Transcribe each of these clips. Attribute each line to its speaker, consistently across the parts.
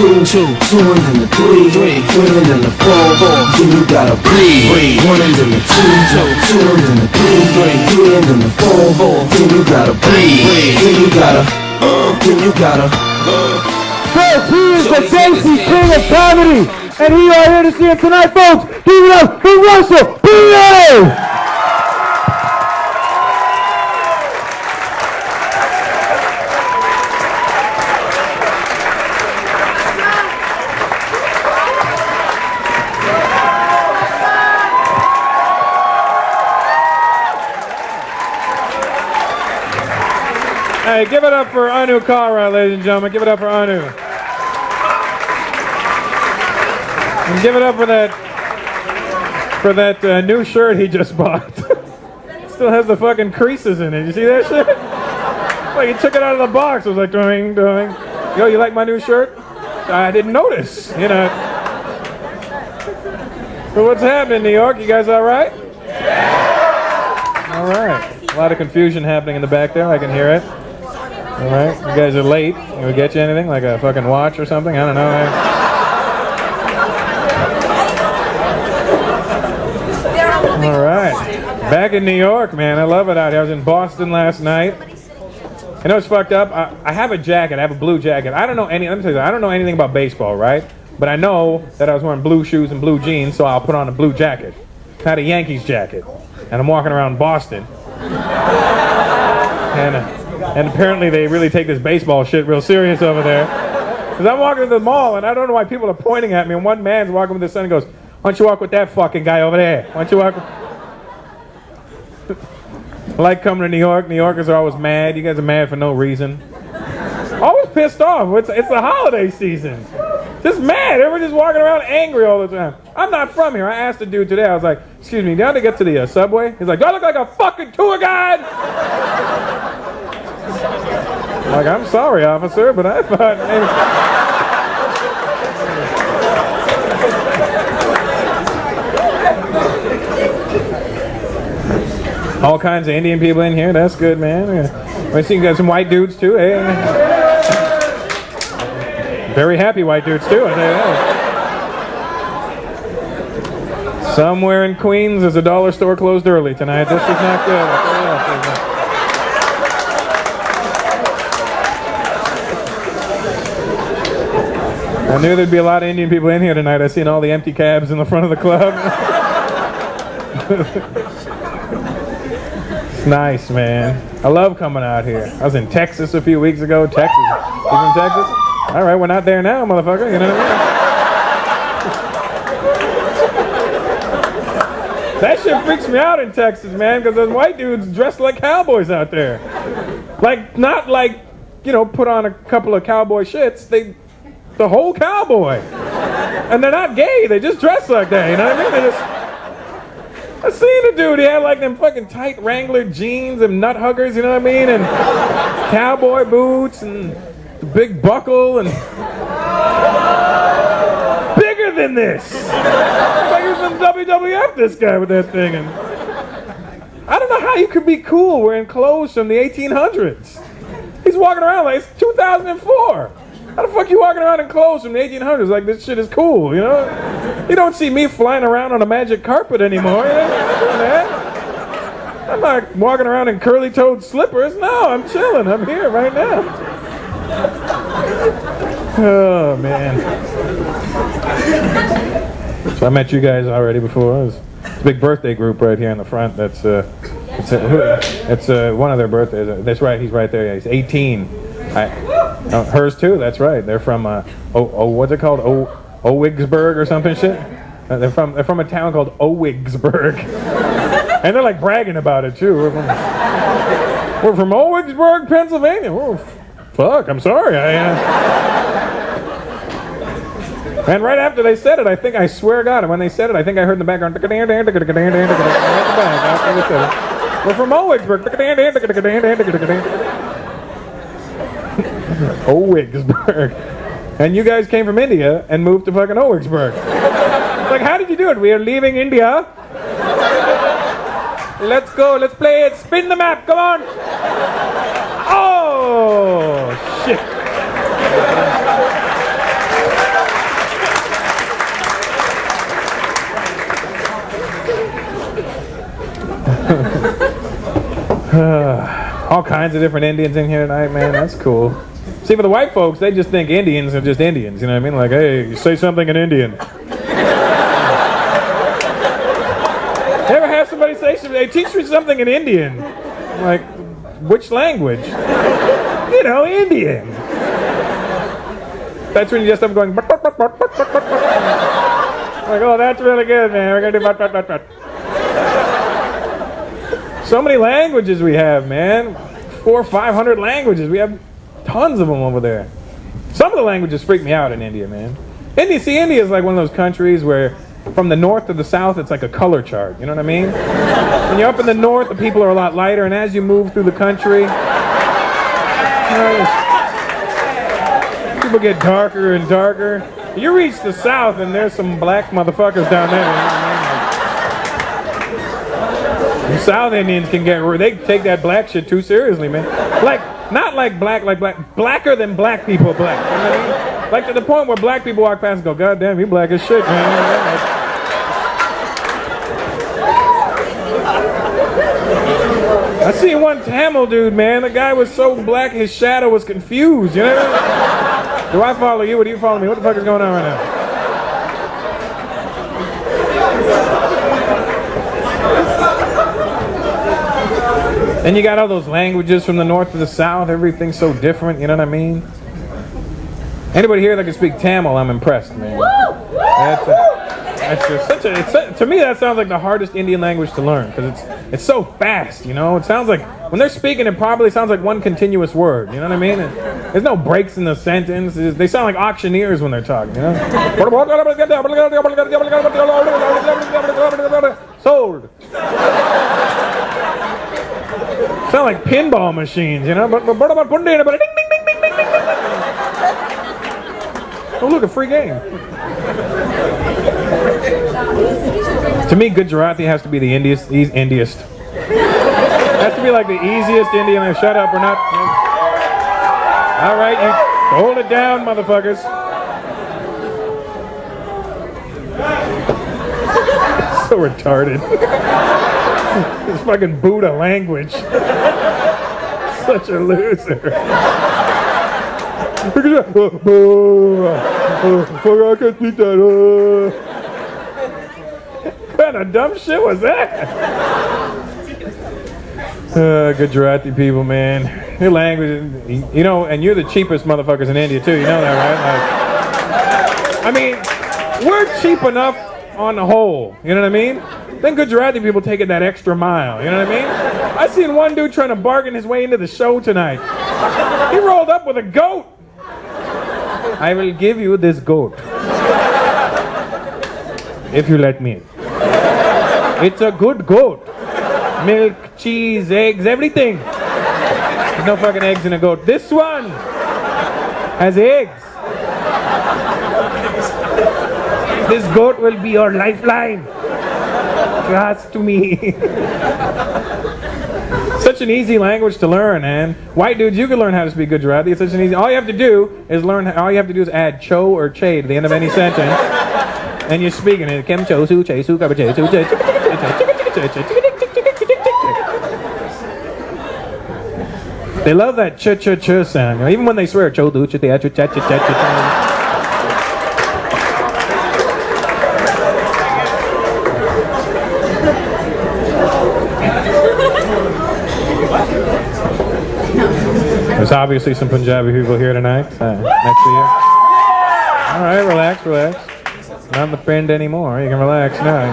Speaker 1: 2, 2 and then the 3, 3 and then the 4, 4. Then you gotta breathe. 1 and then the 2, 2 and then the 3, 3 and then the 4, 4. Then you gotta breathe. Then you gotta.
Speaker 2: Folks, he is the Desi King of comedy, and you are here to see him tonight, folks. Give it up for Russell P.A.
Speaker 3: Hey, give it up for Anu Kara, ladies and gentlemen. Give it up for Anu. And give it up for that new shirt he just bought. Still has the fucking creases in it. You see that shit? Like he took it out of the box. I was like, doing. Yo, you like my new shirt? I didn't notice, you know. So what's happening, New York? You guys all right? All right. A lot of confusion happening in the back there. I can hear it. All right. You guys are late. Can we get you anything? Like a fucking watch or something? I don't know. All right. Back in New York, man. I love it out here. I was in Boston last night. You know what's fucked up? I have a jacket. I have a blue jacket. I don't know let me tell you, I don't know anything about baseball, right? But I know that I was wearing blue shoes and blue jeans, so I'll put on a blue jacket. I had a Yankees jacket. And I'm walking around Boston. And apparently they really take this baseball shit real serious over there. Because I'm walking to the mall, and I don't know why people are pointing at me, and one man's walking with his son and goes, why don't you walk with that fucking guy over there? Why don't you walk with... I like coming to New York. New Yorkers are always mad. You guys are mad for no reason. Always pissed off. It's the holiday season. Just mad. Everyone's just walking around angry all the time. I'm not from here. I asked the dude today. I was like, excuse me, do I have to get to the subway? He's like, do I look like a fucking tour guide? I'm like, I'm sorry, officer, but I thought maybe... All kinds of Indian people in here. That's good, man. I see you got some white dudes, too. Hey. Very happy white dudes, too. I tell you that. Somewhere in Queens, there's a dollar store closed early tonight. This is not good. I tell you that. I knew there'd be a lot of Indian people in here tonight. I seen all the empty cabs in the front of the club. It's nice, man. I love coming out here. I was in Texas a few weeks ago. Texas. You from Texas? All right, we're not there now, motherfucker. You know what I mean? That shit freaks me out in Texas, man, because those white dudes dressed like cowboys out there. Like, not like, you know, put on a couple of cowboy shits. The whole cowboy. And they're not gay. They just dress like that, you know what I mean? They just... I seen a dude, he had like them fucking tight Wrangler jeans and nut huggers, you know what I mean? And cowboy boots and the big buckle and... Bigger than this! Like he was in WWF, this guy with that thing. And I don't know how you could be cool wearing clothes from the 1800s. He's walking around like it's 2004. How the fuck you walking around in clothes from the 1800s like this shit is cool, you know? You don't see me flying around on a magic carpet anymore. You know? I'm not doing that. I'm not walking around in curly-toed slippers. No, I'm chilling. I'm here right now. Oh, man. So I met you guys already before. It's a big birthday group right here in the front. It's one of their birthdays. That's right. He's right there. Yeah, he's 18. Hers too. That's right. They're from what's it called? Owigsburg or something shit. They're from a town called Owigsburg, and they're like bragging about it too. We're from Owigsburg, Pennsylvania. Oh, fuck. I'm sorry. And right after they said it, I swear to God, when they said it, I think I heard in the background. We're from Owigsburg. Owigsburg. And you guys came from India and moved to fucking Owigsburg. Like, how did you do it? We are leaving India. Let's go. Let's play it. Spin the map. Come on. Oh, shit. All kinds of different Indians in here tonight, man. That's cool. See, for the white folks, they just think Indians are just Indians. You know what I mean? Like, hey, you say something in Indian. Ever have somebody say something? Hey, teach me something in Indian. Like, which language? You know, Indian. That's when you just start going. Like, oh, that's really good, man. We're gonna do. So many languages we have, man. 400 or 500 languages. We have tons of them over there. Some of the languages freak me out in India, man. India is like one of those countries where from the north to the south, it's like a color chart. You know what I mean? When you're up in the north, the people are a lot lighter, and as you move through the country, people get darker and darker. You reach the south, and there's some black motherfuckers down there. You know what I mean? The South Indians can they take that black shit too seriously, man. Like, not like black, blacker than black people black. You know what I mean? Like to the point where black people walk past and go, God damn, you black as shit, man. I seen one Tamil dude, man. The guy was so black his shadow was confused, you know what I mean? Do I follow you or do you follow me? What the fuck is going on right now? Then you got all those languages from the north to the south. Everything's so different, you know what I mean? Anybody here that can speak Tamil, I'm impressed, man. That's just such a, to me that sounds like the hardest Indian language to learn because it's so fast, you know? It sounds like, when they're speaking, it probably sounds like one continuous word, you know what I mean? There's no breaks in the sentence. They sound like auctioneers when they're talking, you know? Sold. Sound like pinball machines, you know? Oh, look, a free game. To me, Gujarati has to be the Indiest. Has to be like the easiest Indian. Shut up, we're not. All right, you hold it down, motherfuckers. So retarded. This fucking Buddha language. Such a loser. I can't speak that. What kind of dumb shit was that? Gujarati people, man. Your language, you know, and you're the cheapest motherfuckers in India too. You know that, right? Like, I mean, we're cheap enough on the whole. You know what I mean? Then Gujarati people taking that extra mile. You know what I mean? I seen one dude trying to bargain his way into the show tonight. He rolled up with a goat. I will give you this goat if you let me in. It's a good goat. Milk, cheese, eggs, everything. There's no fucking eggs in a goat. This one has eggs. This goat will be your lifeline. Trust to me. Such an easy language to learn, man. White dudes, you can learn how to speak Gujarati. It's such an easy. All you have to do is add cho or che to the end of any sentence, and you're speaking it. Kem cho su che su kaba che su che. They love that ch ch ch sound. You know, even when they swear cho du ch te ch cha cha cha cha. There's obviously some Punjabi people here tonight, next to you. All right, relax. Not in the bend anymore. You can relax now.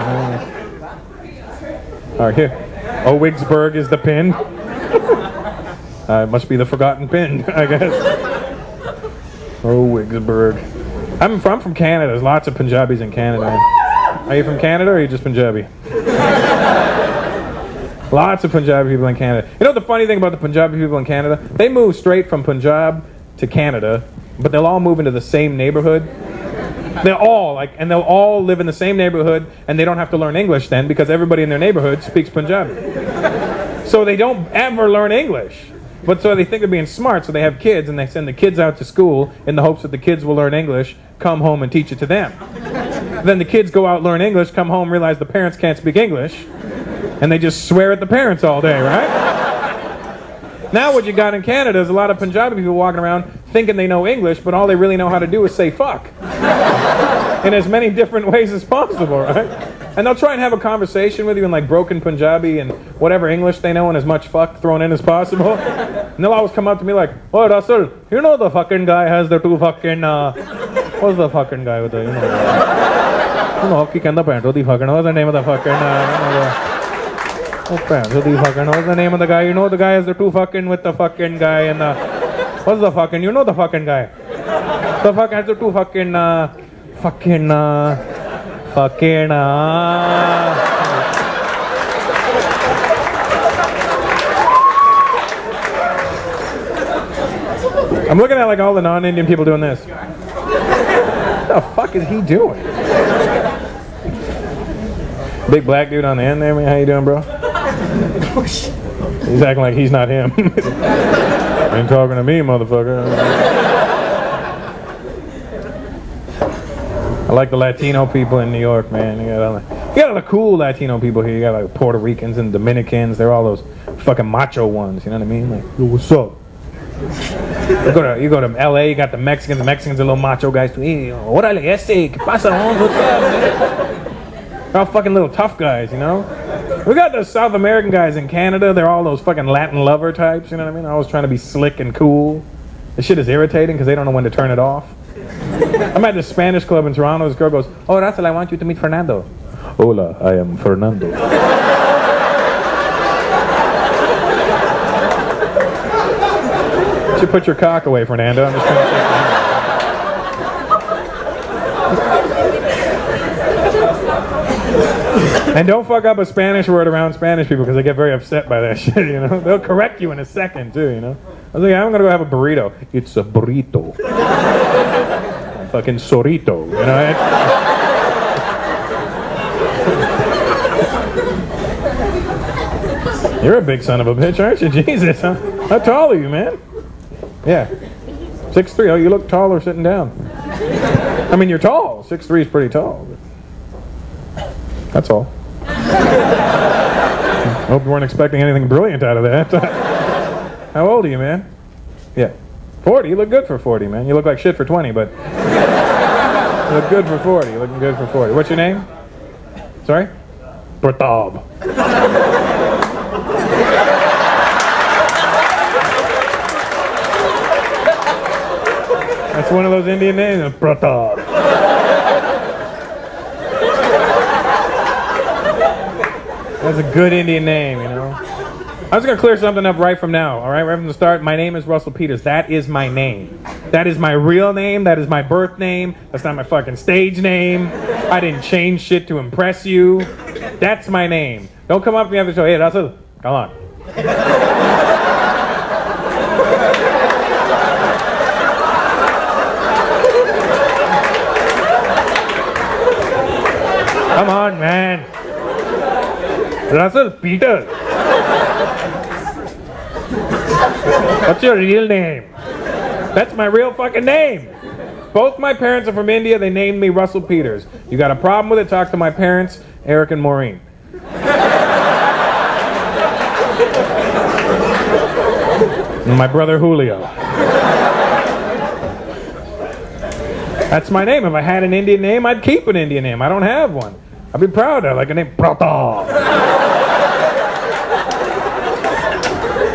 Speaker 3: All right, here. Owigsburg is the pin. It must be the forgotten pin, I guess. Owigsburg. I'm from Canada. There's lots of Punjabis in Canada. Are you from Canada or are you just Punjabi? Lots of Punjabi people in Canada. You know the funny thing about the Punjabi people in Canada? They move straight from Punjab to Canada, but they'll all move into the same neighborhood. They'll all live in the same neighborhood, and they don't have to learn English then because everybody in their neighborhood speaks Punjabi. So they don't ever learn English. But so they think they're being smart, so they have kids, and they send the kids out to school in the hopes that the kids will learn English, come home and teach it to them. Then the kids go out, learn English, come home, realize the parents can't speak English. And they just swear at the parents all day, right? Now what you got in Canada is a lot of Punjabi people walking around thinking they know English, but all they really know how to do is say fuck. In as many different ways as possible, right? And they'll try and have a conversation with you in like broken Punjabi and whatever English they know and as much fuck thrown in as possible. And they'll always come up to me like, oh Russell, you know the fucking guy has the two fucking, what's the fucking guy with the, you know, hockey kanda panto the fucking, what's the name of the fucking, what's the name of the guy? You know the guy has the two fucking with the fucking guy and the, what's the fucking, you know the fucking guy. The fuck has the two fucking, I'm looking at like all the non-Indian people doing this. What the fuck is he doing? Big black dude on the end there, man. How you doing, bro? He's acting like he's not him. Ain't talking to me, motherfucker. I like the Latino people in New York, man. You got all the cool Latino people here. You got like Puerto Ricans and Dominicans. They're all those fucking macho ones. You know what I mean? Like, yo, what's up? You go to LA. You got the Mexicans. The Mexicans are little macho guys too. Hey, órale, ese, ¿qué pasa? What's up, man? They're all fucking little tough guys, you know? We got the South American guys in Canada. They're all those fucking Latin lover types. You know what I mean? They're always trying to be slick and cool. This shit is irritating because they don't know when to turn it off. I'm at the Spanish club in Toronto. This girl goes, oh, Russell, I want you to meet Fernando. Hola, I am Fernando. You should put your cock away, Fernando. I'm just trying to say. And don't fuck up a Spanish word around Spanish people because they get very upset by that shit, you know? They'll correct you in a second, too, you know? I was like, I'm gonna go have a burrito. It's a burrito. Fucking sorrito, you know? You're a big son of a bitch, aren't you? Jesus, huh? How tall are you, man? Yeah. 6'3". Oh, you look taller sitting down. I mean, you're tall. 6'3" is pretty tall. That's all. Hope you weren't expecting anything brilliant out of that. How old are you, man? Yeah. 40? You look good for 40, man. You look like shit for 20, but... you look good for 40. You're looking good for 40. What's your name? Sorry? Pratap. That's one of those Indian names. Pratap. That's a good Indian name, you know? I was going to clear something up right from now, all right? Right from the start, my name is Russell Peters. That is my name. That is my real name. That is my birth name. That's not my fucking stage name. I didn't change shit to impress you. That's my name. Don't come up to me after the show. Hey, Russell, come on. Come on, man. Russell Peters. What's your real name? That's my real fucking name. Both my parents are from India. They named me Russell Peters. You got a problem with it? Talk to my parents, Eric and Maureen. And my brother Julio. That's my name. If I had an Indian name, I'd keep an Indian name. I don't have one. I'd be proud of it, like a name Pratap.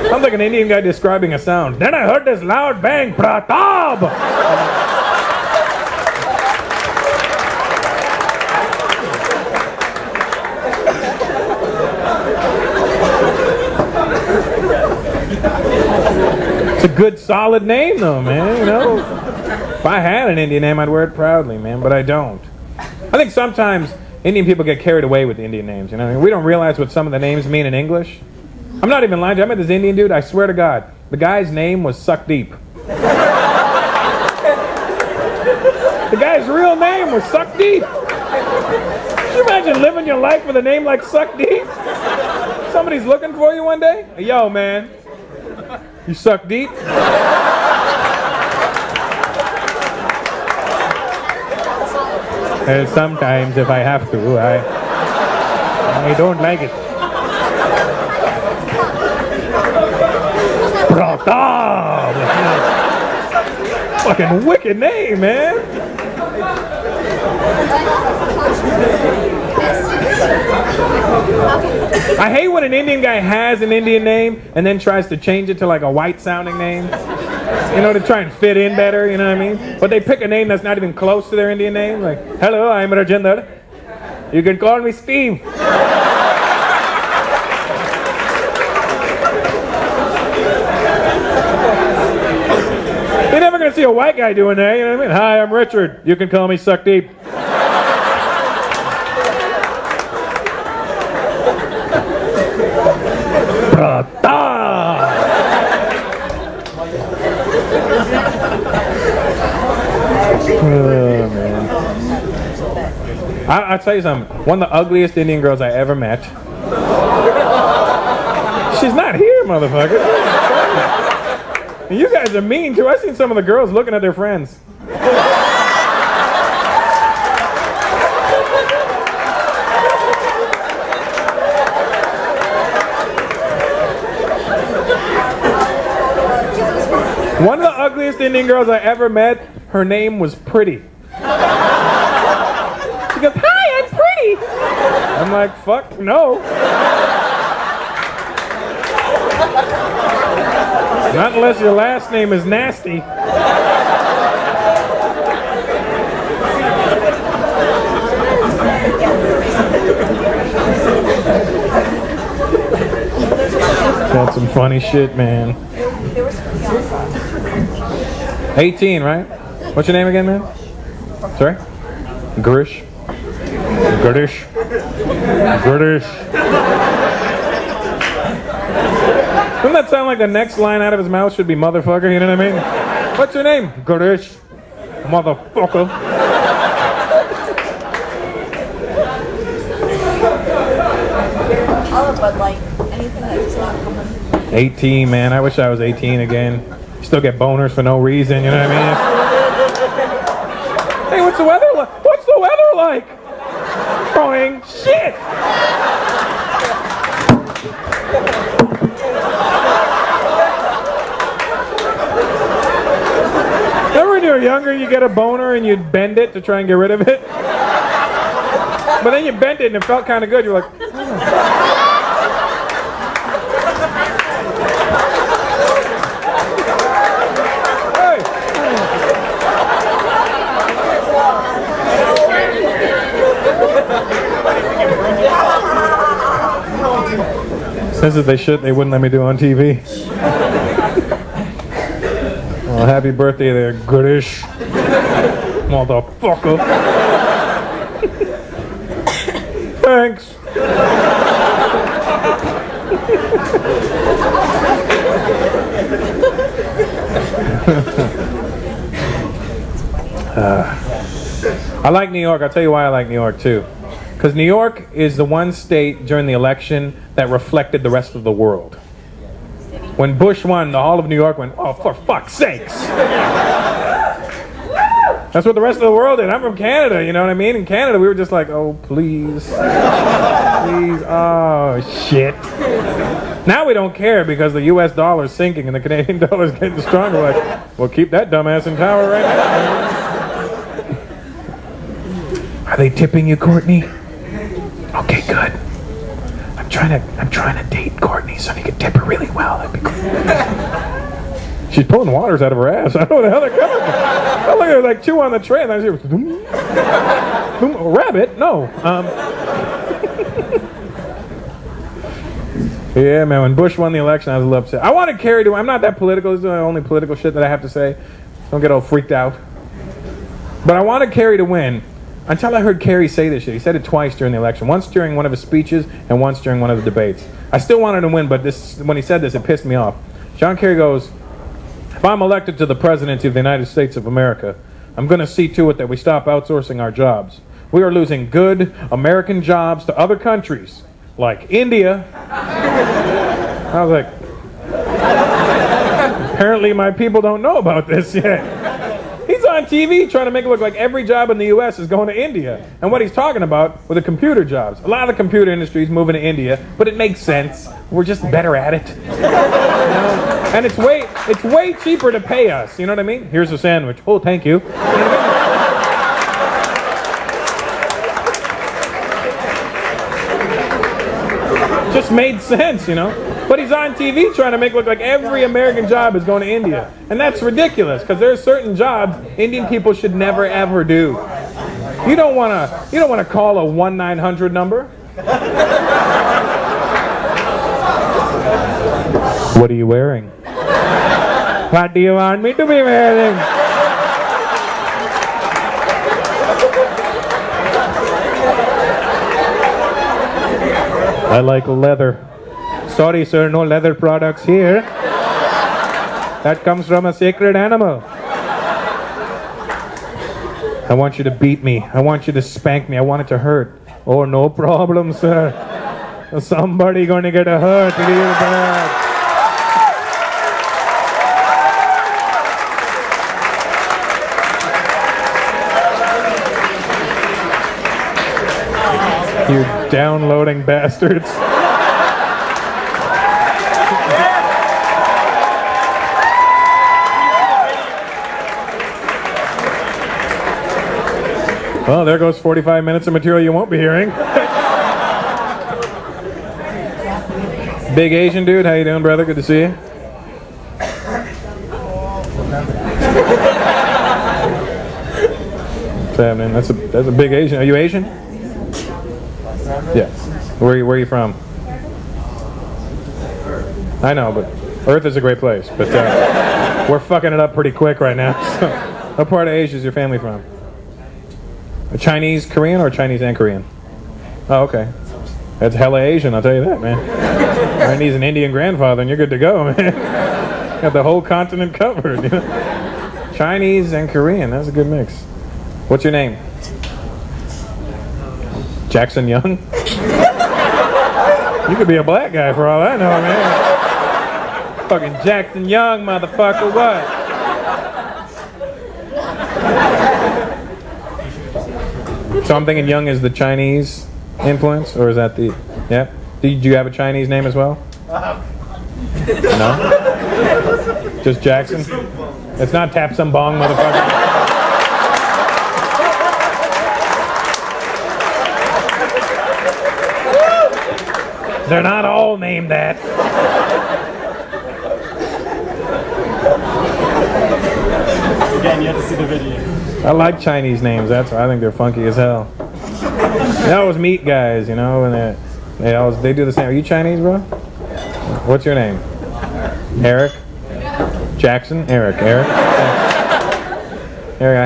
Speaker 3: Sounds like an Indian guy describing a sound. Then I heard this loud bang, Pratap! It's a good, solid name, though, man, you know? If I had an Indian name, I'd wear it proudly, man, but I don't. I think sometimes Indian people get carried away with Indian names, you know? I mean, we don't realize what some of the names mean in English. I'm not even lying to you. I met this Indian dude, I swear to God, the guy's name was Suck Deep. The guy's real name was Suck Deep. Can you imagine living your life with a name like Suck Deep? Somebody's looking for you one day? Hey, yo, man, you suck deep? Sometimes if I have to, I don't like it. Fucking wicked name, man. I hate when an Indian guy has an Indian name and then tries to change it to like a white sounding name. You know, to try and fit in better, you know what I mean? But they pick a name that's not even close to their Indian name. Like, hello, I'm Rajinder. You can call me Steve. You're never going to see a white guy doing that, you know what I mean? Hi, I'm Richard. You can call me Suck Deep. Oh, man. I'll tell you something. One of the ugliest Indian girls I ever met. She's not here, motherfucker. And you guys are mean too. I've seen some of the girls looking at their friends. One of the ugliest Indian girls I ever met, her name was Pretty. She goes, hi, I'm Pretty. I'm like, fuck no. Not unless your last name is Nasty. That's some funny shit, man. 18, right? What's your name again, man? Sorry? Gurish? Gurish? Gurish? Doesn't that sound like the next line out of his mouth should be motherfucker, you know what I mean? What's your name? Gurish. Motherfucker.
Speaker 4: But like anything that's not common.
Speaker 3: 18, man. I wish I was 18 again. Still get boners for no reason, you know what I mean? Hey, what's the weather like? What's the weather like? Boing. Shit! Remember when you were younger, you get a boner and you'd bend it to try and get rid of it? But then you bent it and it felt kind of good. You're like, Since they wouldn't let me do on TV. Well, happy birthday there, Goodish. Motherfucker. Thanks. I like New York. I'll tell you why I like New York too. Because New York is the one state during the election that reflected the rest of the world. When Bush won, the whole of New York went, oh, for fuck's sakes. That's what the rest of the world did. I'm from Canada, you know what I mean? In Canada, we were just like, oh, please. Please. Oh, shit. Now we don't care because the U.S. dollar is sinking and the Canadian dollar is getting stronger. We're like, well, keep that dumbass in power right now. Are they tipping you, Courtney? Okay, good. I'm trying to date Courtney so you can tip her really well. That'd be cool. She's pulling waters out of her ass. I don't know where the hell they're coming from. I look at her like chew on the tray and I hear, rabbit? No. Yeah, man, when Bush won the election, I was a little upset. I wanted Kerry to win. I'm not that political. This is the only political shit that I have to say. Don't get all freaked out. But I wanted Kerry to win. Until I heard Kerry say this shit. He said it twice during the election. Once during one of his speeches and once during one of the debates. I still wanted to win, but when he said this, it pissed me off. John Kerry goes, if I'm elected to the presidency of the United States of America, I'm going to see to it that we stop outsourcing our jobs. We are losing good American jobs to other countries, like India. I was like, apparently my people don't know about this yet. He's on TV trying to make it look like every job in the U.S. is going to India. And what he's talking about were the computer jobs. A lot of the computer industry is moving to India, but it makes sense. We're just better at it. You know? And it's way cheaper to pay us. You know what I mean? Here's a sandwich. Oh, thank you. You know what I mean? Just made sense, you know? But he's on TV trying to make it look like every American job is going to India. And that's ridiculous, because there are certain jobs Indian people should never ever do. You don't want to call a 1-900 number. What are you wearing? What do you want me to be wearing? I like leather. Sorry, sir, no leather products here. That comes from a sacred animal. I want you to beat me. I want you to spank me. I want it to hurt. Oh, no problem, sir. Somebody gonna get hurt real bad. You downloading bastards. Well, there goes 45 minutes of material you won't be hearing. Big Asian dude, how you doing, brother? Good to see you. What's happening? That's a big Asian. Are you Asian? Yeah. Where are you from? I know, but Earth is a great place. But we're fucking it up pretty quick right now. So, what part of Asia is your family from? Chinese, Korean, or Chinese and Korean? Oh, okay. That's hella Asian, I'll tell you that, man. Chinese and Indian grandfather, and you're good to go, man. Got the whole continent covered. You know? Chinese and Korean, that's a good mix. What's your name? Jackson Young? You could be a black guy for all I know, man. Fucking Jackson Young, motherfucker, what? So I'm thinking Young is the Chinese influence, or is that the... Yeah? Did you have a Chinese name as well? No? Just Jackson? It's not Tap Some Bong, motherfucker. They're not all named that.
Speaker 5: Again, you have to see the video.
Speaker 3: I like Chinese names. That's why I think they're funky as hell. They always meet guys, you know, and they do the same. Are you Chinese, bro? What's your name? Eric? Jackson? Eric. Eric?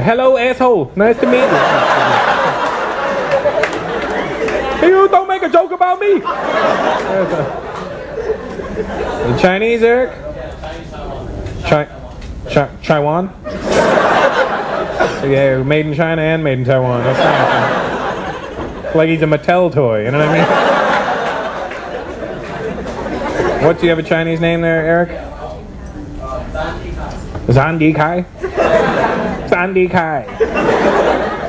Speaker 3: Hello, asshole. Nice to meet you. You don't make a joke about me. You Chinese, Eric? Taiwan? Yeah, made in China and made in Taiwan. That's nice. Like he's a Mattel toy, you know what I mean? What, do you have a Chinese name there, Eric? Zandi Kai? Zandi Kai.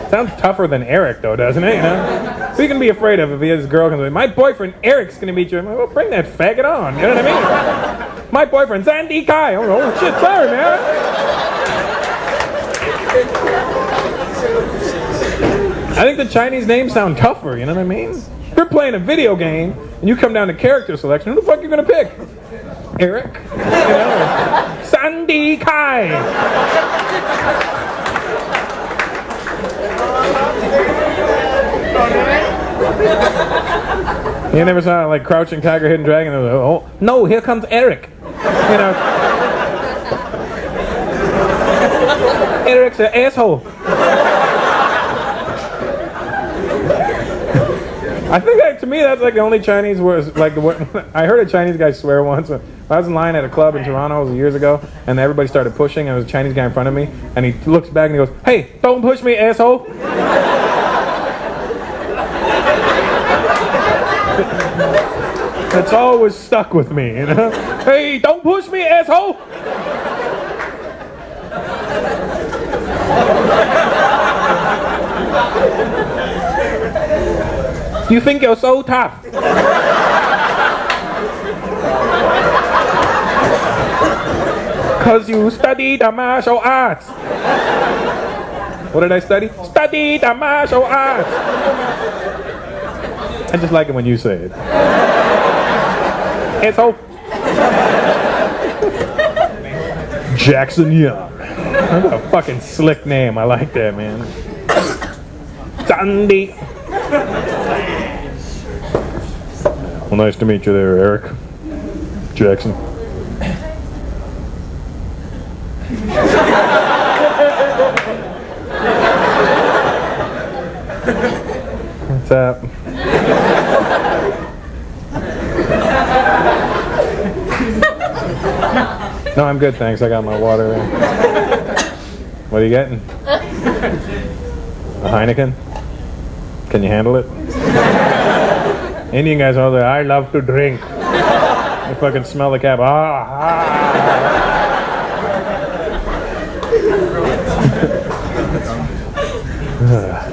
Speaker 3: Sounds tougher than Eric, though, doesn't it? You know? So you can be afraid of if his girl comes in. My boyfriend Eric's gonna meet you. I'm like, well, bring that faggot on. You know what I mean? My boyfriend Zandi Kai. Oh shit, sorry, man. I think the Chinese names sound tougher, you know what I mean? If you're playing a video game and you come down to character selection, who the fuck are you gonna pick? Eric? You know? Sandy Kai! You never saw like Crouching Tiger, Hidden Dragon? Like, oh no, here comes Eric. You know, Eric's an asshole. I think that, to me, that's like the only Chinese word. Like I heard a Chinese guy swear once. I was in line at a club in Toronto, it was years ago, and everybody started pushing, and there was a Chinese guy in front of me, and he looks back and he goes, "Hey, don't push me, asshole." It's always stuck with me, you know? Hey, don't push me, asshole! You think you're so tough? Cause you study the martial arts. What did I study? Study the martial arts. I just like it when you say it. It's so Jackson Young. That's a fucking slick name. I like that, man. Sandy. Well, nice to meet you there, Eric. Jackson. What's up? No, I'm good, thanks. I got my water there. What are you getting? A Heineken? Can you handle it? Indian guys all there, I love to drink. I fucking smell the cap.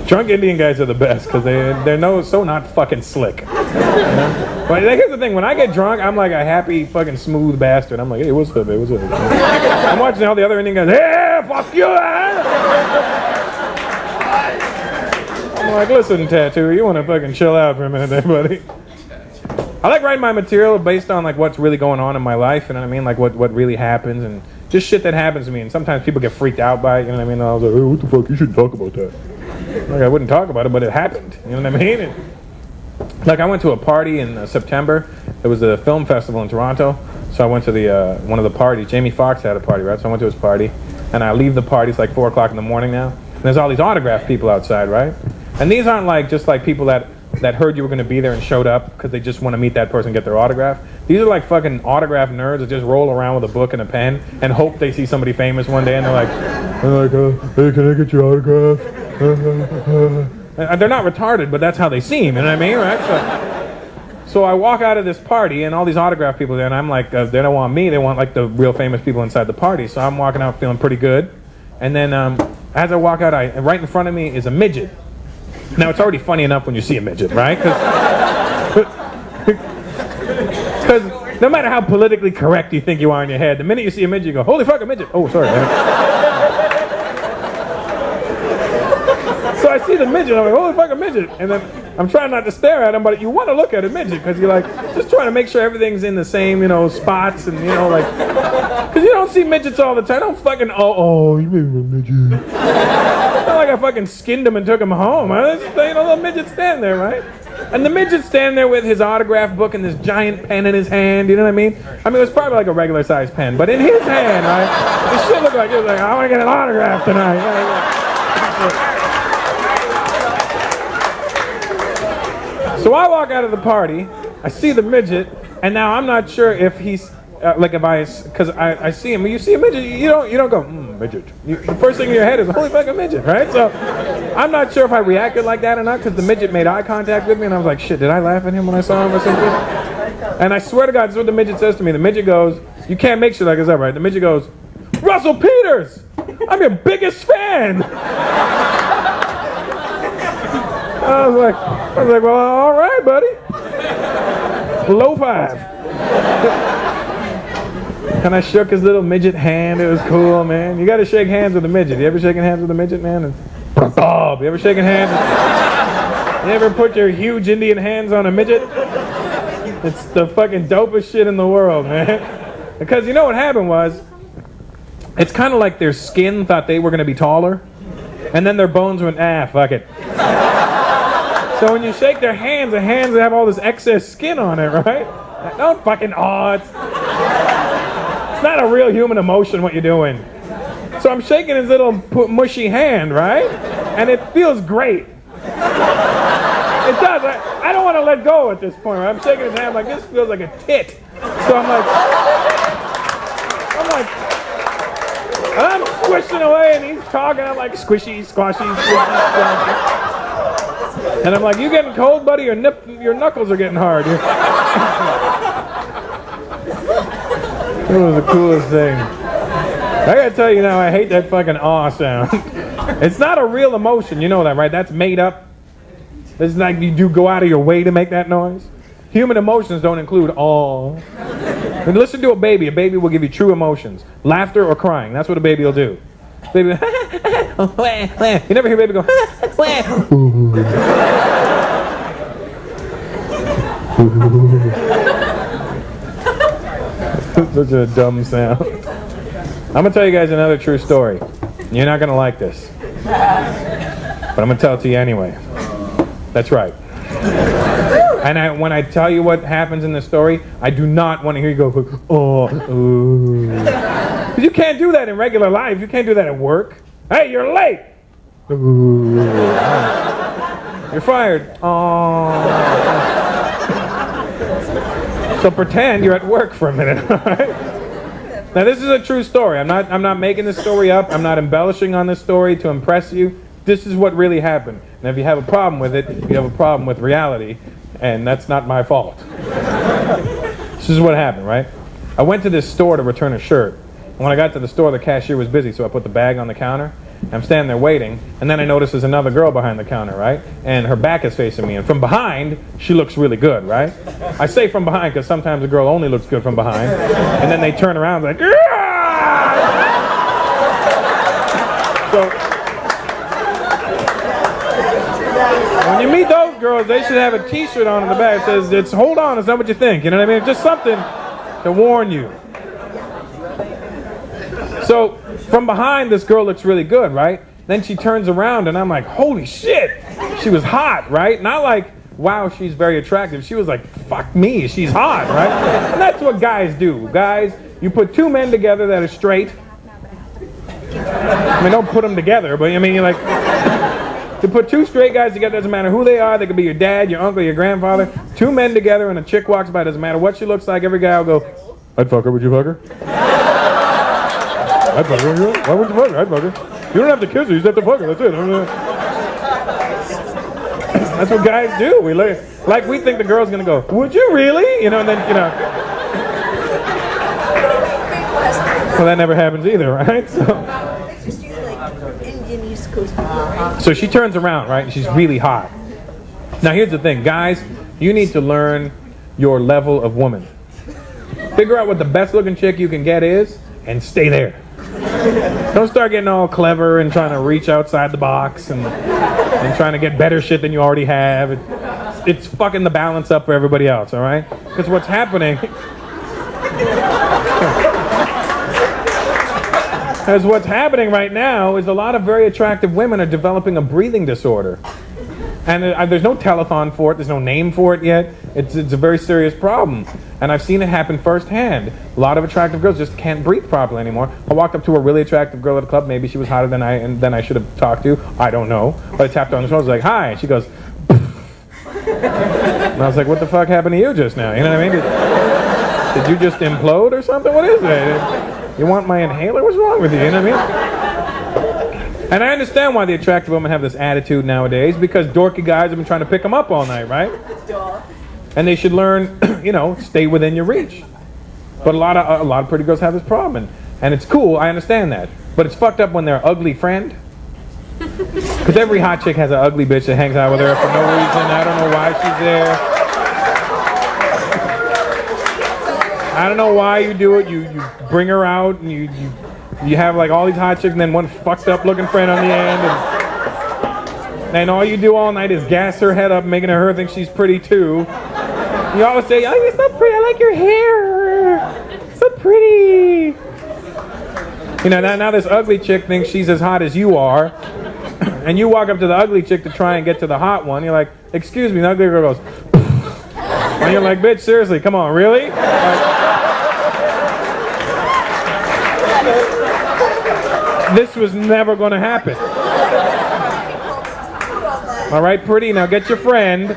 Speaker 3: Drunk Indian guys are the best because they're so not fucking slick. You know? But here's the thing, when I get drunk, I'm like a happy fucking smooth bastard. I'm like, hey, what's up, hey, what's up? I'm watching all the other Indian guys, hey, fuck you, man! I'm like, listen, Tattoo, you want to fucking chill out for a minute there, buddy? I like writing my material based on like what's really going on in my life, you know what I mean? Like what really happens and just shit that happens to me. And sometimes people get freaked out by it, you know what I mean? I was like, hey, what the fuck, you shouldn't talk about that. Like, I wouldn't talk about it, but it happened, you know what I mean? And, like, I went to a party in September. It was a film festival in Toronto. So I went to the one of the parties. Jamie Foxx had a party, right? So I went to his party. And I leave the party, it's like 4 o'clock in the morning now. And there's all these autograph people outside, right? And these aren't like just like people that heard you were going to be there and showed up because they just want to meet that person and get their autograph. These are like fucking autograph nerds that just roll around with a book and a pen and hope they see somebody famous one day and they're like, hey, can I get your autograph? And they're not retarded, but that's how they seem, you know what I mean, right? So I walk out of this party and all these autograph people there, and I'm like, they don't want me, they want like the real famous people inside the party. So I'm walking out feeling pretty good. And then as I walk out, right in front of me is a midget. Now, it's already funny enough when you see a midget, right? Because no matter how politically correct you think you are in your head, the minute you see a midget, you go, holy fuck, a midget. Oh, sorry, man. So I see the midget, I'm like, holy fuck, a midget. And then I'm trying not to stare at him, but you want to look at a midget because you're like, just trying to make sure everything's in the same, you know, spots and, you know, like, because you don't see midgets all the time. Don't fucking, you made me a midget. It's not like I fucking skinned him and took him home. Just, you know, the midget stand there, right? And the midget stand there with his autograph book and this giant pen in his hand, you know what I mean? I mean, it was probably like a regular sized pen, but in his hand, right? This shit looked like, he was like, I want to get an autograph tonight. So I walk out of the party, I see the midget, and now I'm not sure if he's, because I see him. When you see a midget, you don't go, midget. The first thing in your head is, holy fucking midget, right? So I'm not sure if I reacted like that or not, because the midget made eye contact with me, and I was like, shit, did I laugh at him when I saw him or something? And I swear to God, this is what the midget says to me. The midget goes, you can't make shit like this up, right? The midget goes, Russell Peters, I'm your biggest fan. I was like, well, all right, buddy. Low five. And I shook his little midget hand. It was cool, man. You got to shake hands with a midget. You ever shaking hands with a midget, man? You ever shaking hands? You ever put your huge Indian hands on a midget? It's the fucking dopest shit in the world, man. Because you know what happened was, it's kind of like their skin thought they were going to be taller, and then their bones went, fuck it. So when you shake their hands have all this excess skin on it, right? Don't fucking it's not a real human emotion what you're doing. So I'm shaking his little mushy hand, right? And it feels great. It does. I don't want to let go at this point, right? I'm shaking his hand like, this feels like a tit. So I'm squishing away and he's talking. I'm like, squishy, squashy, squishy, squashy. And I'm like, you getting cold, buddy? Your knuckles are getting hard. It was the coolest thing. I gotta tell you now, I hate that fucking sound. It's not a real emotion, you know that, right? That's made up. It's like you do go out of your way to make that noise. Human emotions don't include awe. And listen to a baby. A baby will give you true emotions. Laughter or crying. That's what a baby will do. Baby, you never hear a baby go, such a dumb sound. I'm going to tell you guys another true story. You're not going to like this. But I'm going to tell it to you anyway. That's right. And when I tell you what happens in the story, I do not want to hear you go, oh, ooh. Because you can't do that in regular life. You can't do that at work. Hey, you're late. Ooh. You're fired. Oh. So pretend you're at work for a minute. All right? Now this is a true story. I'm not making this story up. I'm not embellishing on this story to impress you. This is what really happened. And if you have a problem with it, you have a problem with reality. And that's not my fault. This is what happened, right? I went to this store to return a shirt. And when I got to the store, the cashier was busy, so I put the bag on the counter. I'm standing there waiting, and then I notice there's another girl behind the counter, right? And her back is facing me, and from behind, she looks really good, right? I say from behind because sometimes a girl only looks good from behind, and then they turn around like, yeah! So when you meet those girls, they should have a t-shirt on in the back that says, "It's hold on, it's not what you think." You know what I mean? It's just something to warn you. So from behind, this girl looks really good, right? Then she turns around and I'm like, holy shit, she was hot, right? Not like, wow, she's very attractive. She was like, fuck me, she's hot, right? And that's what guys do. Guys, you put two men together that are straight. I mean, don't put them together, but I mean, you're like, to put two straight guys together, doesn't matter who they are. They could be your dad, your uncle, your grandfather. Two men together and a chick walks by, doesn't matter what she looks like. Every guy will go, I'd fuck her, would you fuck her? I'd fuck her. Why would you fuck her? I'd fuck her. You don't have to kiss her, you just have to fuck her, that's it. That's what guys do. We like we think the girl's gonna go, would you really? You know, and then, you know. Well, that never happens either, right? So she turns around, right? And she's really hot. Now here's the thing, guys, you need to learn your level of woman. Figure out what the best looking chick you can get is, and stay there. Don't start getting all clever and trying to reach outside the box and trying to get better shit than you already have. It's fucking the balance up for everybody else, all right? Because what's happening... Because what's happening right now is a lot of very attractive women are developing a breathing disorder. And there's no telethon for it, there's no name for it yet. It's a very serious problem. And I've seen it happen firsthand. A lot of attractive girls just can't breathe properly anymore. I walked up to a really attractive girl at a club, maybe she was hotter than I should have talked to. I don't know. But I tapped her on the shoulder, I was like, hi. And she goes, and I was like, what the fuck happened to you just now? You know what I mean? Did you just implode or something? What is it? You want my inhaler? What's wrong with you? You know what I mean? And I understand why the attractive women have this attitude nowadays, because dorky guys have been trying to pick them up all night, right? And they should learn, you know, stay within your reach. But a lot of pretty girls have this problem, and it's cool, I understand that. But it's fucked up when they're ugly friend. Because every hot chick has an ugly bitch that hangs out with her for no reason. I don't know why she's there. I don't know why you do it. You bring her out and you have like all these hot chicks and then one fucked up looking friend on the end. And all you do all night is gas her head up, making her think she's pretty too. You always say, oh, you're so pretty. I like your hair. So pretty. You know, now this ugly chick thinks she's as hot as you are. And you walk up to the ugly chick to try and get to the hot one. You're like, excuse me. The ugly girl goes, and you're like, bitch, seriously, come on, really? This was never going to happen. All right, pretty, now get your friend.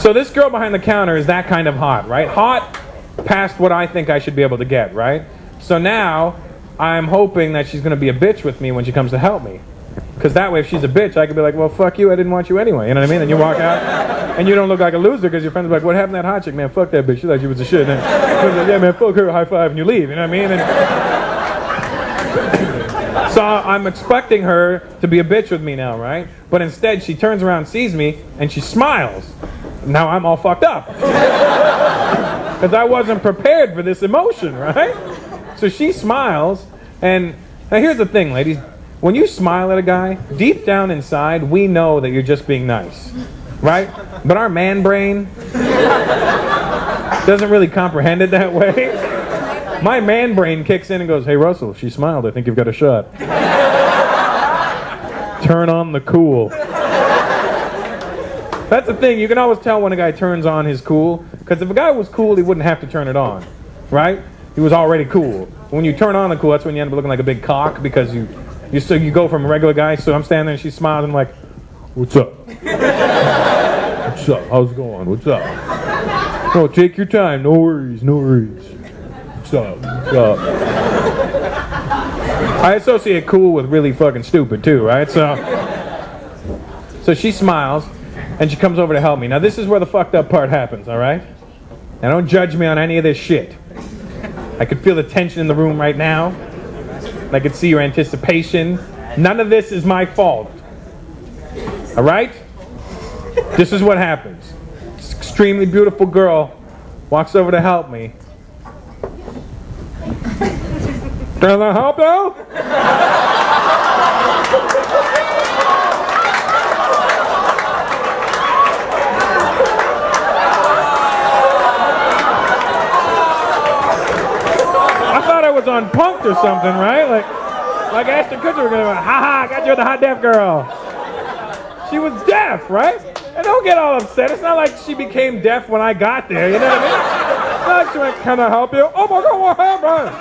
Speaker 3: So this girl behind the counter is that kind of hot, right? Hot past what I think I should be able to get, right? So now I'm hoping that she's going to be a bitch with me when she comes to help me. Because that way, if she's a bitch, I could be like, well, fuck you, I didn't want you anyway. You know what I mean? And you walk out, and you don't look like a loser because your friends are like, what happened to that hot chick? Man, fuck that bitch. She thought she was a shit. And like, yeah, man, fuck her, high five, and you leave. You know what I mean? And So I'm expecting her to be a bitch with me now, right? But instead, she turns around, sees me, and she smiles. Now I'm all fucked up. Because I wasn't prepared for this emotion, right? So she smiles, and now here's the thing, ladies. When you smile at a guy, deep down inside, we know that you're just being nice, right? But our man brain doesn't really comprehend it that way. My man brain kicks in and goes, hey, Russell, she smiled. I think you've got a shot. Turn on the cool. That's the thing. You can always tell when a guy turns on his cool. Because if a guy was cool, he wouldn't have to turn it on, right? He was already cool. When you turn on the cool, that's when you end up looking like a big cock because you go from a regular guy. So I'm standing there and she smiles and I'm like, what's up? What's up? How's it going? What's up? Oh, take your time. No worries. No worries. What's up? What's up? I associate cool with really fucking stupid too, right? So she smiles and she comes over to help me. Now this is where the fucked up part happens, all right? Now don't judge me on any of this shit. I could feel the tension in the room right now. I could see your anticipation. None of this is my fault. All right? This is what happens. This extremely beautiful girl walks over to help me. Can I help you? I thought I was on Punk'd or something, right? Like Ashton Kutcher was gonna go, ha, I got you the hot deaf girl. She was deaf, right? And don't get all upset. It's not like she became deaf when I got there, you know what I mean? It's not like she went, can I help you? Oh my God, what happened?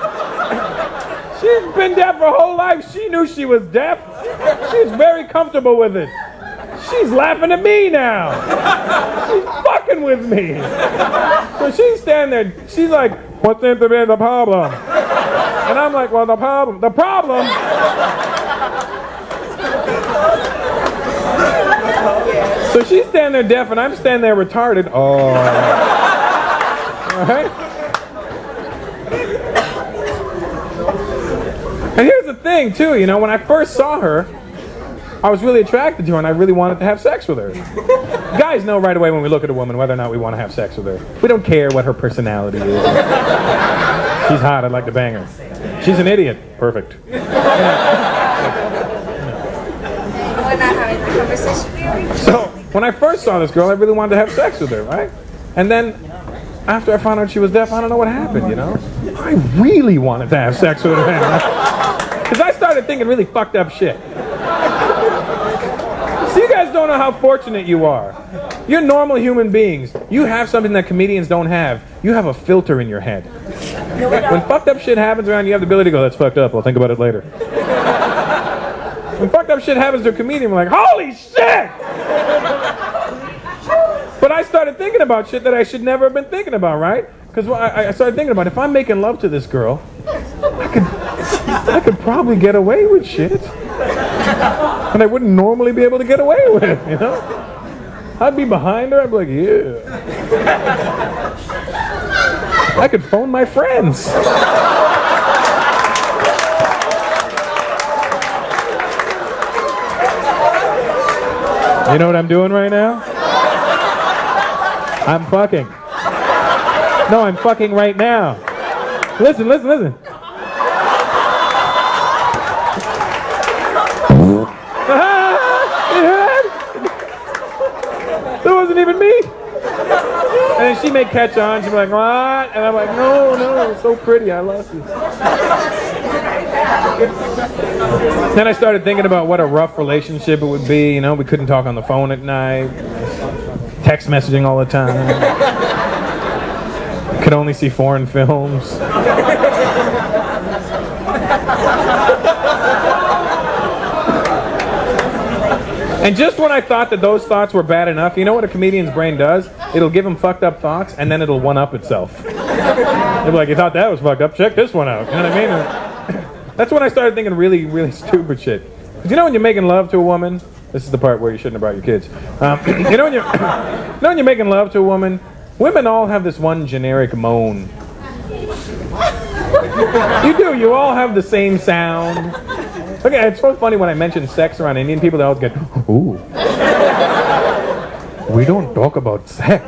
Speaker 3: She's been deaf her whole life. She knew she was deaf. She's very comfortable with it. She's laughing at me now. She's fucking with me. So she's standing there. She's like, what seems to be the problem? And I'm like, well, the problem. So she's standing there deaf and I'm standing there retarded. Oh. All right? And here's the thing, too, you know, when I first saw her, I was really attracted to her and I really wanted to have sex with her. Guys know right away when we look at a woman whether or not we want to have sex with her. We don't care what her personality is. She's hot, I'd like to bang her. She's an idiot. Perfect.
Speaker 4: We're not having that conversation here.
Speaker 3: So, when I first saw this girl, I really wanted to have sex with her, right? And then, after I found out she was deaf, I don't know what happened, you know? I really wanted to have sex with her. Because I started thinking really fucked up shit. So you guys don't know how fortunate you are. You're normal human beings. You have something that comedians don't have. You have a filter in your head. When fucked up shit happens around you, have the ability to go, that's fucked up, I'll think about it later. When fucked up shit happens to a comedian, we're like, holy shit! But I started thinking about shit that I should never have been thinking about, right? Because I started thinking about, if I'm making love to this girl, I could probably get away with shit. And I wouldn't normally be able to get away with, you know? I'd be behind her, I'd be like, yeah. I could phone my friends. You know what I'm doing right now? I'm fucking. No, I'm fucking right now. Listen. That wasn't even me. And then she may catch on. She'd be like, what? And I'm like, no, it's so pretty. I love you. Then I started thinking about what a rough relationship it would be. You know, we couldn't talk on the phone at night. Text messaging all the time. Could only see foreign films. And just when I thought that those thoughts were bad enough, you know what a comedian's brain does? It'll give him fucked up thoughts, and then it'll one-up itself. It'll be like, you thought that was fucked up? Check this one out. You know what I mean? That's when I started thinking really, really stupid shit. Because you know when you're making love to a woman? This is the part where you shouldn't have brought your kids. You know when you're making love to a woman? Women all have this one generic moan. You do. You all have the same sound. Okay, it's so funny when I mention sex around Indian people, they always get, ooh. We don't talk about sex.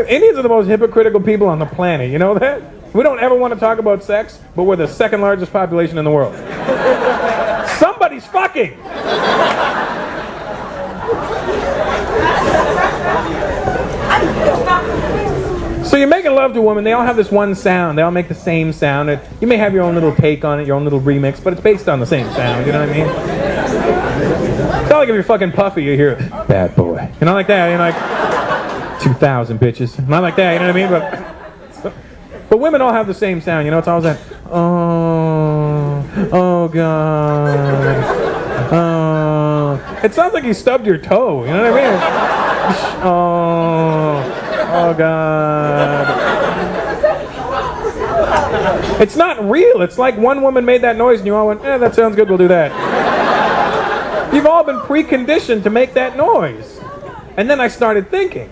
Speaker 3: Indians are the most hypocritical people on the planet, you know that? We don't ever want to talk about sex, but we're the second largest population in the world. Somebody's fucking! So you're making love to a woman, they all have this one sound, they all make the same sound. You may have your own little take on it, your own little remix, but it's based on the same sound, you know what I mean? It's not like if you're fucking Puffy, you hear, bad boy. You know, like that, you know, like, 2,000 bitches. Not like that, you know what I mean? But women all have the same sound, you know, it's always that, oh God, oh. It sounds like you stubbed your toe, you know what I mean? Oh God. It's not real. It's like one woman made that noise and you all went, that sounds good, we'll do that. You've all been preconditioned to make that noise. And then I started thinking,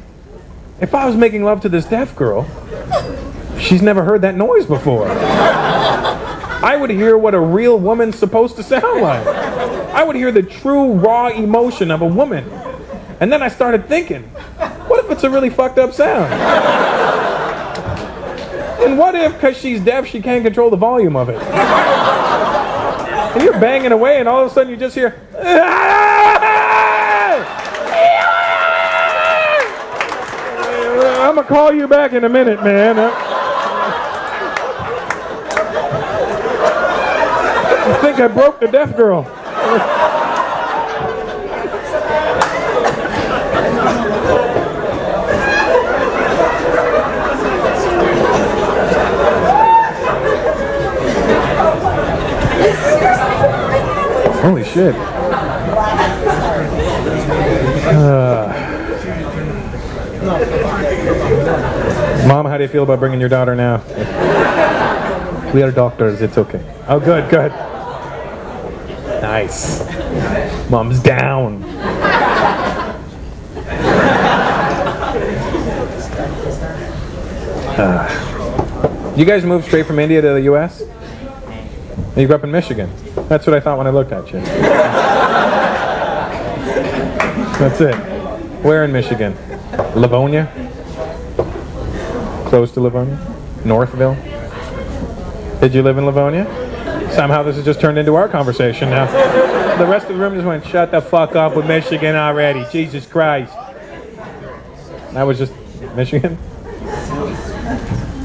Speaker 3: if I was making love to this deaf girl, she's never heard that noise before. I would hear what a real woman's supposed to sound like. I would hear the true raw emotion of a woman. And then I started thinking, what if it's a really fucked up sound? And what if, because she's deaf, she can't control the volume of it? And you're banging away and all of a sudden you just hear, I'm gonna call you back in a minute, man. I think I broke the deaf girl. Holy shit. Mom, how do you feel about bringing your daughter now? We are doctors, it's okay. Oh, good, good. Nice. Mom's down. You guys moved straight from India to the U.S.? You grew up in Michigan. That's what I thought when I looked at you. That's it. Where in Michigan? Livonia? Close to Livonia? Northville? Did you live in Livonia? Somehow this has just turned into our conversation now. The rest of the room just went, shut the fuck up with Michigan already. Jesus Christ. That was just Michigan?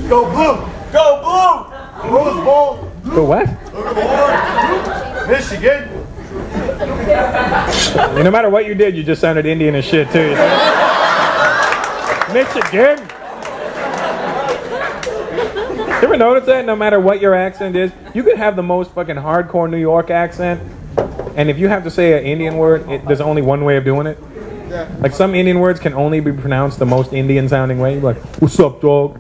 Speaker 6: Go blue! Go blue! Blue's bold!
Speaker 3: Go what?
Speaker 6: Michigan!
Speaker 3: No matter what you did, you just sounded Indian as shit too. Michigan! You ever notice that? No matter what your accent is, you could have the most fucking hardcore New York accent, and if you have to say an Indian word, there's only one way of doing it. Like some Indian words can only be pronounced the most Indian sounding way. You're like, what's up, dog?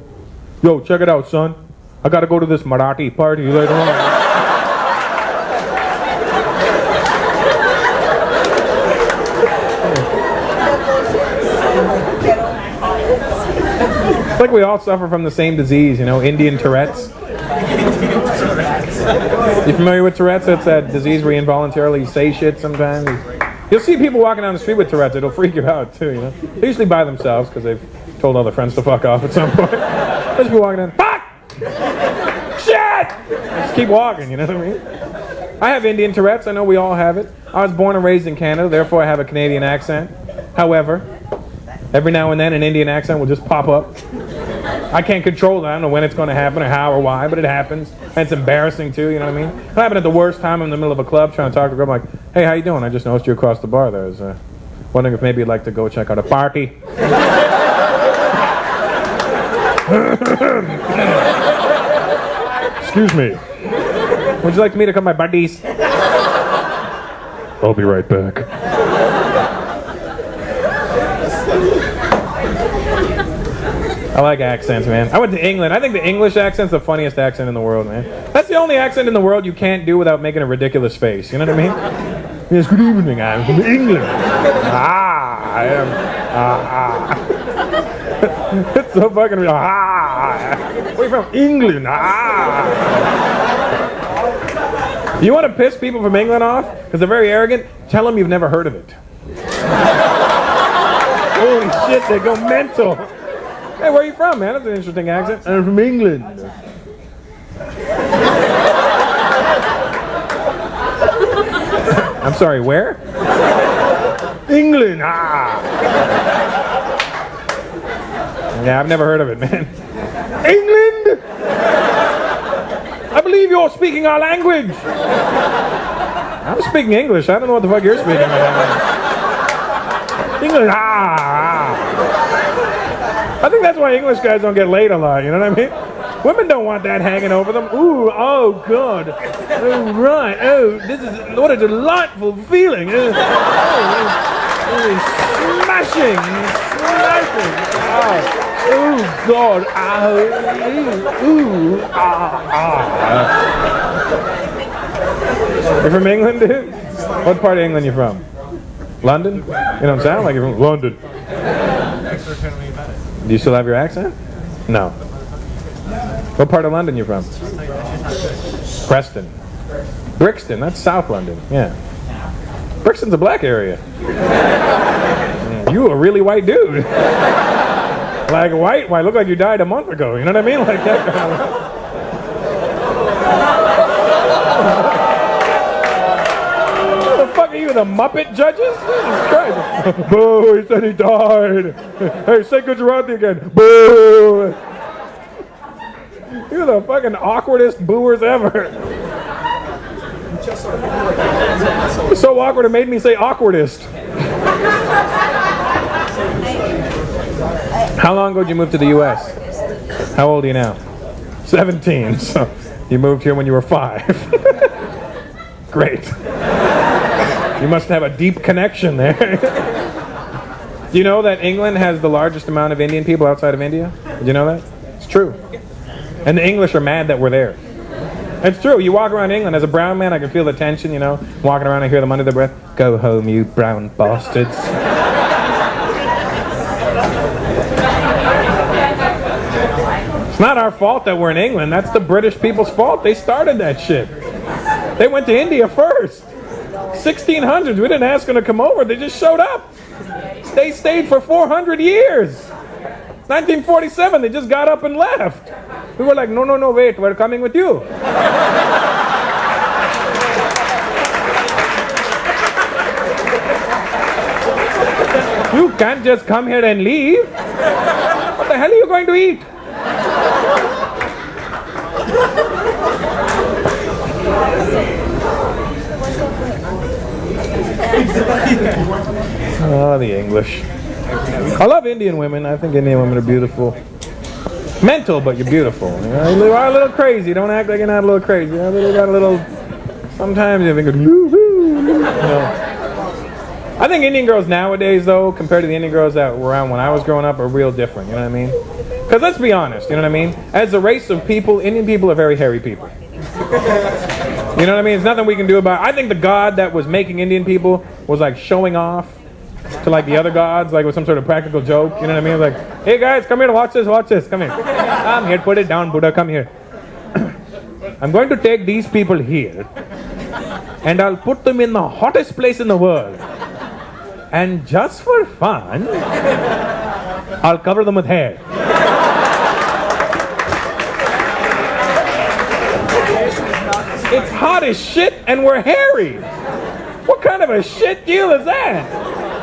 Speaker 3: Yo, check it out, son. I gotta go to this Marathi party later on. It's like we all suffer from the same disease, you know, Indian Tourette's. You familiar with Tourette's? It's that disease where you involuntarily say shit sometimes. You'll see people walking down the street with Tourette's. It'll freak you out too, you know. They're usually by themselves because they've told all their friends to fuck off at some point. They'll just be walking down, fuck! Shit! Just keep walking, you know what I mean? I have Indian Tourette's. I know we all have it. I was born and raised in Canada, therefore I have a Canadian accent. However, every now and then an Indian accent will just pop up. I can't control it. I don't know when it's going to happen or how or why, but it happens. And it's embarrassing too, you know what I mean? It happened at the worst time. I'm in the middle of a club trying to talk to a girl. I'm like, hey, how you doing? I just noticed you across the bar there. I was wondering if maybe you'd like to go check out a party. Excuse me. Would you like me to come, my buddies? I'll be right back. I like accents, man. I went to England. I think the English accent's the funniest accent in the world, man. That's the only accent in the world you can't do without making a ridiculous face. You know what I mean? Yes, good evening. I'm from England. I am. It's so fucking real. We're from England. You want to piss people from England off? Because they're very arrogant? Tell them you've never heard of it. Holy shit, they go mental. Hey, where are you from, man? That's an interesting accent. I'm from England. I'm sorry, where? England. Ah. Yeah, I've never heard of it, man. England? I believe you're speaking our language. I'm speaking English. I don't know what the fuck you're speaking. English. Ah. I think that's why English guys don't get laid a lot. You know what I mean? Women don't want that hanging over them. Ooh, oh God. Oh, right. Oh, this is what a delightful feeling. Smashing. Oh God. You're from England, dude? What part of England you from? London? You don't sound like you're from London. Do you still have your accent? No. What part of London you from? Preston. Brixton, that's South London, yeah. Brixton's a black area. You a really white dude. Like white? Why, look like you died a month ago, you know what I mean? Like that kind of... What the fuck are you, the Muppet judges? Jesus Christ. Boo, he said he died. Hey, say Gujarati again. Boo. You're the fucking awkwardest booers ever. It's so awkward it made me say awkwardest. How long ago did you move to the U.S.? How old are you now? 17. So you moved here when you were 5. Great. You must have a deep connection there. Do you know that England has the largest amount of Indian people outside of India? Did you know that? It's true. And the English are mad that we're there. It's true. You walk around England, as a brown man, I can feel the tension, you know. Walking around, I hear them under their breath. Go home, you brown bastards. It's not our fault that we're in England. That's the British people's fault. They started that shit. They went to India first. 1600s. We didn't ask them to come over. They just showed up. They stayed for 400 years. 1947, they just got up and left. We were like, no, no, no, wait, we're coming with you. You can't just come here and leave. What the hell are you going to eat? Oh, the English. I love Indian women. I think Indian women are beautiful. Mental, but you're beautiful. You know, you are a little crazy. Don't act like you're not a little crazy. You know, you got a little... Sometimes you think, you know. I think Indian girls nowadays, though, compared to the Indian girls that were around when I was growing up, are real different. You know what I mean? Because let's be honest. You know what I mean? As a race of people, Indian people are very hairy people. You know what I mean? There's nothing we can do about it. I think the god that was making Indian people was like showing off to like the other gods, like with some sort of practical joke. You know what I mean? Like, hey guys, come here, watch this, come here. Come here, put it down, Buddha, come here. I'm going to take these people here and I'll put them in the hottest place in the world. And just for fun, I'll cover them with hair. It's hot as shit and we're hairy. What kind of a shit deal is that?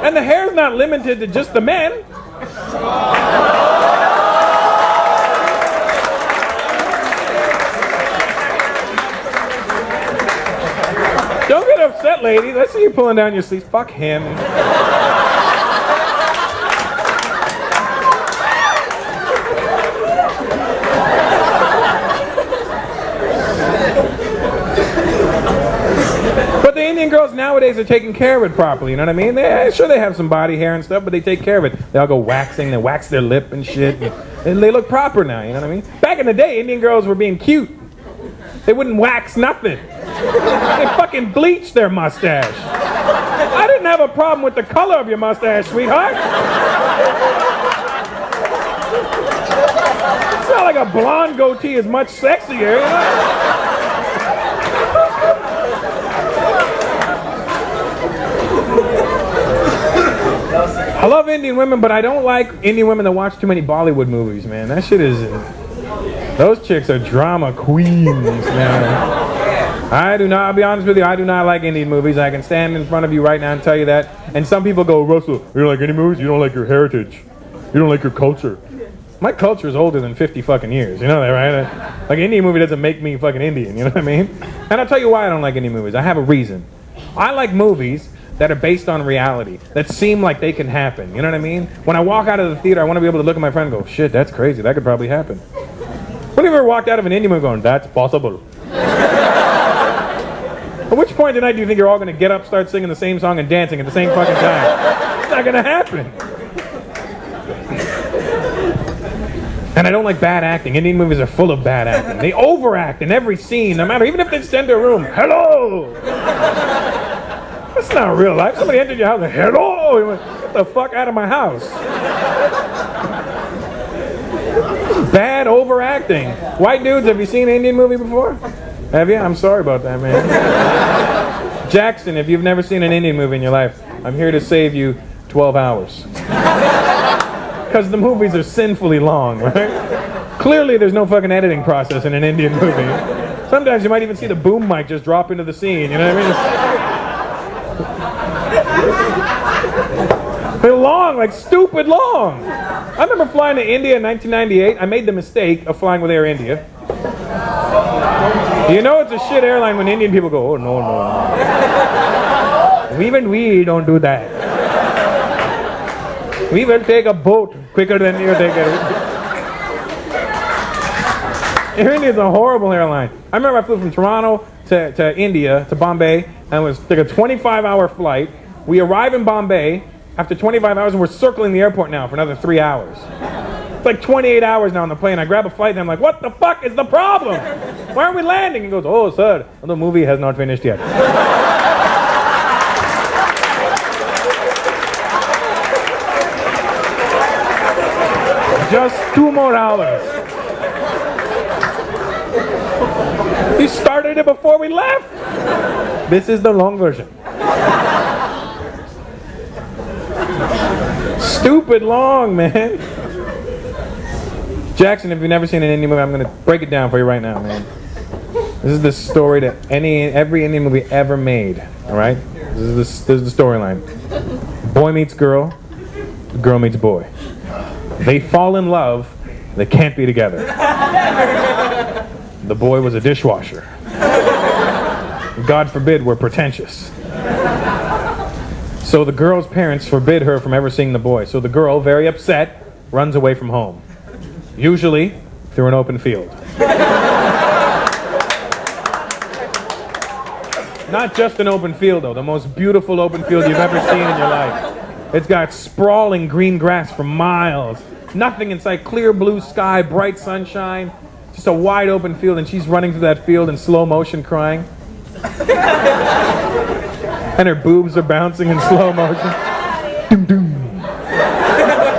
Speaker 3: And the hair's not limited to just the men. Don't get upset, ladies. I see you pulling down your sleeves. Fuck him. But the Indian girls nowadays are taking care of it properly, you know what I mean? Sure, they have some body hair and stuff, but they take care of it. They all go waxing, they wax their lip and shit. And they look proper now, you know what I mean? Back in the day, Indian girls were being cute. They wouldn't wax nothing. They fucking bleached their mustache. I didn't have a problem with the color of your mustache, sweetheart. It's not like a blonde goatee is much sexier, you know? I love Indian women, but I don't like Indian women that watch too many Bollywood movies, man. That shit is... Those chicks are drama queens, man. I do not, I'll be honest with you, I do not like Indian movies. I can stand in front of you right now and tell you that. And some people go, Russell, you don't like Indian movies? You don't like your heritage. You don't like your culture. My culture is older than 50 fucking years. You know that, right? Like, an Indian movie doesn't make me fucking Indian, you know what I mean? And I'll tell you why I don't like Indian movies. I have a reason. I like movies that are based on reality, that seem like they can happen. You know what I mean? When I walk out of the theater, I want to be able to look at my friend and go, shit, that's crazy. That could probably happen. When have you ever walked out of an Indian movie going, that's possible? At which point tonight do you think you're all going to get up, start singing the same song and dancing at the same fucking time? It's not going to happen. And I don't like bad acting. Indian movies are full of bad acting. They overact in every scene, no matter, even if they just enter a room. Hello! That's not real life. Somebody entered your house and, hello! You went, get the fuck out of my house. Bad overacting. White dudes, have you seen an Indian movie before? Have you? I'm sorry about that, man. Jackson, if you've never seen an Indian movie in your life, I'm here to save you 12 hours. Because the movies are sinfully long, right? Clearly there's no fucking editing process in an Indian movie. Sometimes you might even see the boom mic just drop into the scene, you know what I mean? They're long, like stupid long. I remember flying to India in 1998. I made the mistake of flying with Air India. You know it's a shit airline when Indian people go, oh no, no. Even we don't do that. We will take a boat quicker than you take it. Air India is a horrible airline. I remember I flew from Toronto to India, to Bombay, and it was like a 25-hour flight. We arrive in Bombay after 25 hours, and we're circling the airport now for another 3 hours. It's like 28 hours now on the plane. I grab a flight, and I'm like, what the fuck is the problem? Why aren't we landing? He goes, oh, sir, the movie has not finished yet. Just 2 more hours. You started it before we left. This is the long version. Stupid long, man. Jackson, if you've never seen an Indian movie, I'm going to break it down for you right now, man. This is the story that every Indian movie ever made, all right? This is the storyline. Boy meets girl, girl meets boy. They fall in love, they can't be together. The boy was a dishwasher. God forbid we're pretentious. So the girl's parents forbid her from ever seeing the boy. So the girl, very upset, runs away from home. Usually through an open field. Not just an open field though, the most beautiful open field you've ever seen in your life. It's got sprawling green grass for miles. Nothing in sight, clear blue sky, bright sunshine. Just a wide open field, and she's running through that field in slow motion crying. And her boobs are bouncing in slow motion. Doom doom.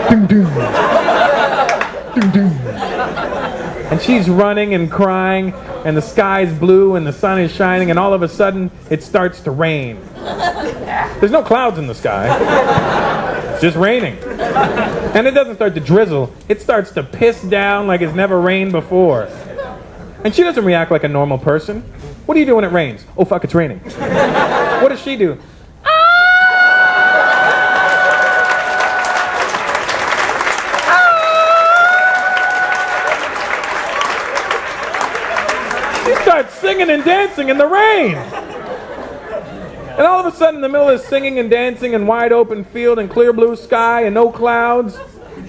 Speaker 3: Doom doom. Doom doom. And she's running and crying, and the sky's blue and the sun is shining, and all of a sudden it starts to rain. There's no clouds in the sky. It's just raining. And it doesn't start to drizzle. It starts to piss down like it's never rained before. And she doesn't react like a normal person. What do you do when it rains? Oh fuck, it's raining. What does she do? She starts singing and dancing in the rain. And all of a sudden, in the middle of singing and dancing and wide open field and clear blue sky and no clouds,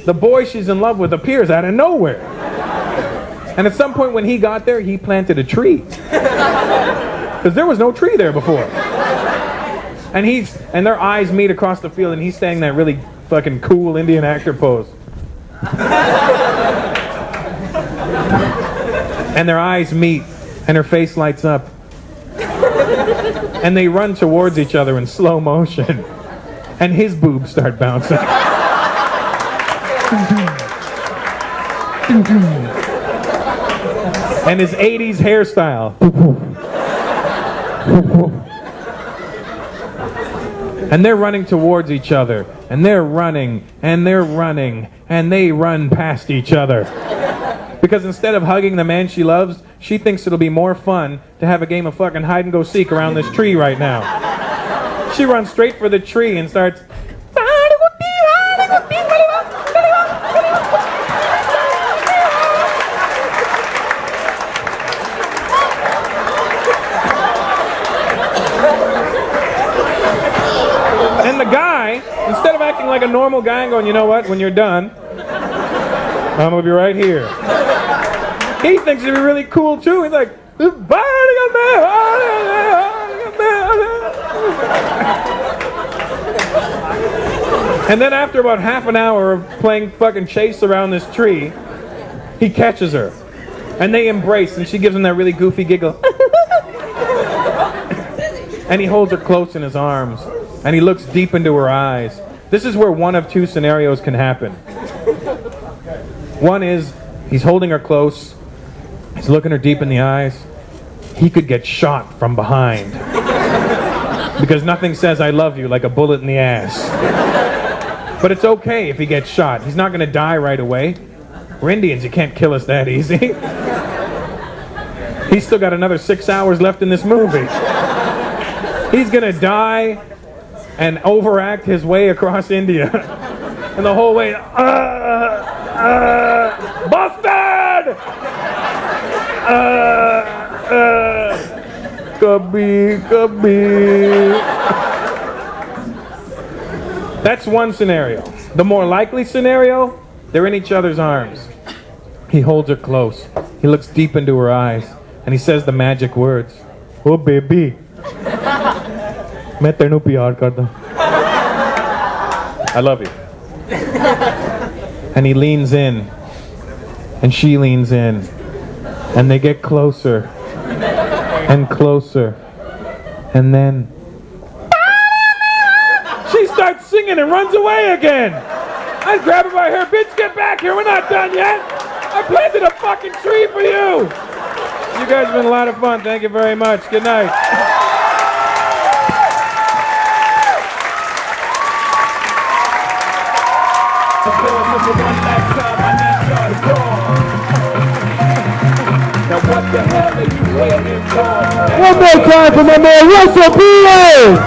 Speaker 3: the boy she's in love with appears out of nowhere. And at some point when he got there, he planted a tree. Because there was no tree there before. And their eyes meet across the field, and he's saying that really fucking cool Indian actor pose. And their eyes meet, and her face lights up. And they run towards each other in slow motion. And his boobs start bouncing. And his 80s hairstyle. And they're running towards each other. And they're running, and they're running, and they run past each other. Because instead of hugging the man she loves, she thinks it'll be more fun to have a game of fucking hide-and-go-seek around this tree right now. She runs straight for the tree and starts... And the guy, instead of acting like a normal guy and going, you know what, when you're done, I'm gonna be right here. He thinks it'd be really cool too. He's like, and then after about half an hour of playing fucking chase around this tree, he catches her. And they embrace, and she gives him that really goofy giggle. And he holds her close in his arms. And he looks deep into her eyes. This is where one of two scenarios can happen. One is, he's holding her close. He's looking her deep in the eyes. He could get shot from behind. Because nothing says I love you like a bullet in the ass. But it's okay if he gets shot. He's not going to die right away. We're Indians, you can't kill us that easy. He's still got another 6 hours left in this movie. He's going to die and overact his way across India. And the whole way, busted! Kabhi. That's one scenario. The more likely scenario, they're in each other's arms. He holds her close. He looks deep into her eyes. And he says the magic words. Oh, baby. I love you. And he leans in. And she leans in. And they get closer. And closer. And then... she starts singing and runs away again. I grab her by her. Bitch, get back here. We're not done yet. I planted a fucking tree for you. You guys have been a lot of fun. Thank you very much. Good night. Now what the hell are you waiting for?
Speaker 2: One more time for my man Russell Peters!